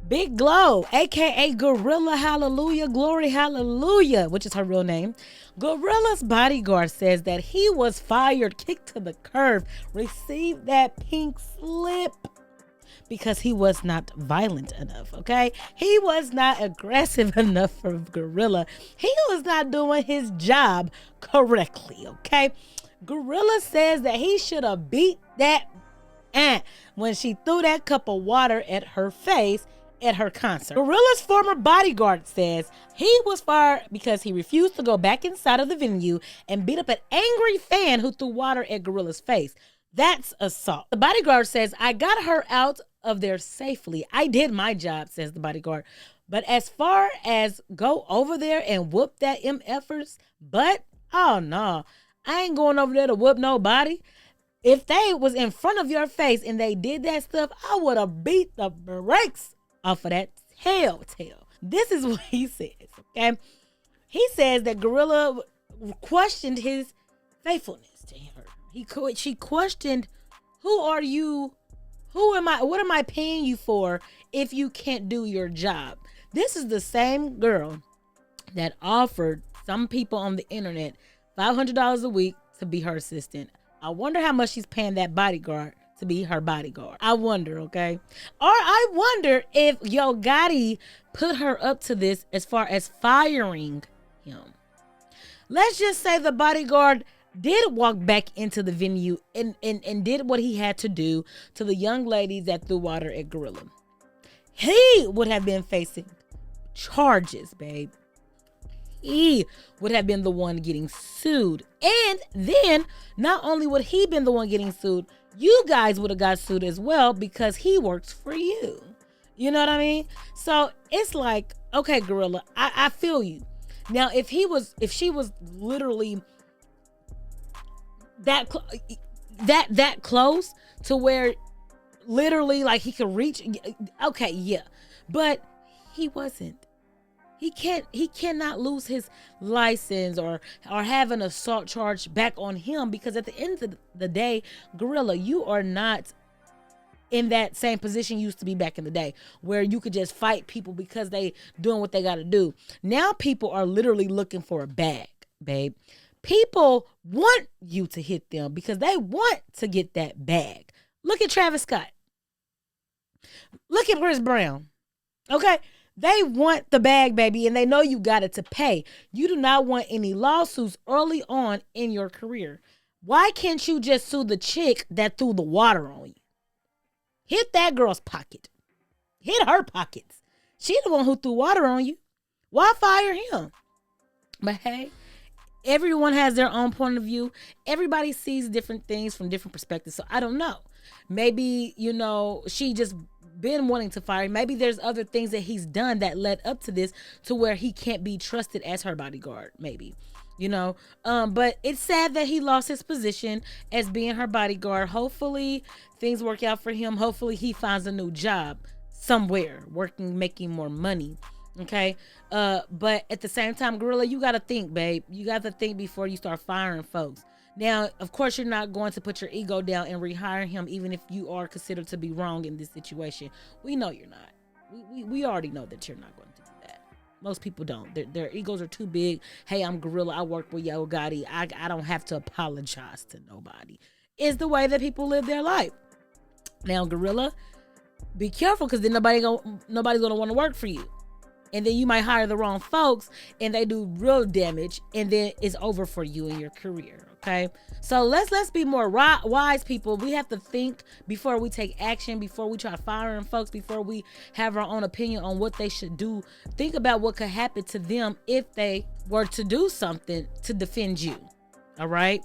Big Glow, aka Gorilla Hallelujah, Glory Hallelujah, which is her real name. Gorilla's bodyguard says that he was fired, kicked to the curb, received that pink slip because he was not violent enough, okay? He was not aggressive enough for Gorilla. He was not doing his job correctly, okay? Gorilla says that he should have beat that ant when she threw that cup of water at her face at her concert. Gorilla's former bodyguard says he was fired because he refused to go back inside of the venue and beat up an angry fan who threw water at Gorilla's face. That's assault. The bodyguard says, I got her out of there safely. I did my job, says the bodyguard. But as far as go over there and whoop that MFers butt, oh no, I ain't going over there to whoop nobody. If they was in front of your face and they did that stuff, I would have beat the brakes off of that telltale. This is what he says, okay? He says that Gorilla questioned his faithfulness to her. She questioned, who are you? Who am I? What am I paying you for if you can't do your job? This is the same girl that offered some people on the internet $500 a week to be her assistant. I wonder how much she's paying that bodyguard to be her bodyguard. I wonder, okay? Or I wonder if Yo Gotti put her up to this as far as firing him. Let's just say the bodyguard did walk back into the venue and did what he had to do to the young ladies that threw water at Gorilla. He would have been facing charges, babe. He would have been the one getting sued. And then not only would he been the one getting sued, you guys would have got sued as well because he works for you. You know what I mean? So it's like, okay, Gorilla, I feel you. Now, if she was literally that close to where literally like he could reach, okay, yeah, but he wasn't. He cannot lose his license or have an assault charge back on him, because at the end of the day, Gorilla, you are not in that same position you used to be back in the day where you could just fight people because they doing what they got to do. Now people are literally looking for a bag, babe. People want you to hit them because they want to get that bag. Look at Travis Scott. Look at Chris Brown. Okay? They want the bag, baby, and they know you got it to pay. You do not want any lawsuits early on in your career. Why can't you just sue the chick that threw the water on you? Hit that girl's pocket. Hit her pockets. She the one who threw water on you. Why fire him? But hey, everyone has their own point of view. Everybody sees different things from different perspectives. So I don't know. Maybe, she just been wanting to fire him. Maybe there's other things that he's done that led up to this to where he can't be trusted as her bodyguard, maybe. But it's sad that he lost his position as being her bodyguard. Hopefully things work out for him. Hopefully he finds a new job somewhere, working, making more money. Okay. But at the same time, Gorilla, you got to think, babe. You got to think before you start firing folks. Now, of course, you're not going to put your ego down and rehire him, even if you are considered to be wrong in this situation. We know you're not. We already know that you're not going to do that. Most people don't. Their egos are too big. Hey, I'm Gorilla. I work with Yo Gotti. I don't have to apologize to nobody. It's the way that people live their life. Now, Gorilla, be careful, because then nobody's going to want to work for you. And then you might hire the wrong folks and they do real damage, and then it's over for you in your career. Okay, so let's be more wise, people. We have to think before we take action, before we try firing folks, before we have our own opinion on what they should do. Think about what could happen to them if they were to do something to defend you. All right.